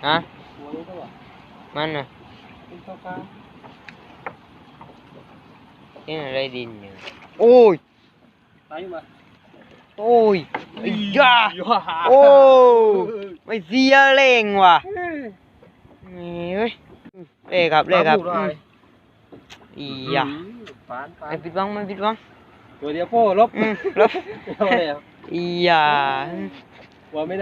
ฮะมันน่ะนี่อะไรดินเนี่ยโอ้ยโอ้ยไอ้ยาโอ้ไม่เสียแรงว่ะนี่เว้ยเล่ครับอียาไม่ผิดหวังตัวเดียวพ่อลบลบอียาว่าไม่ได้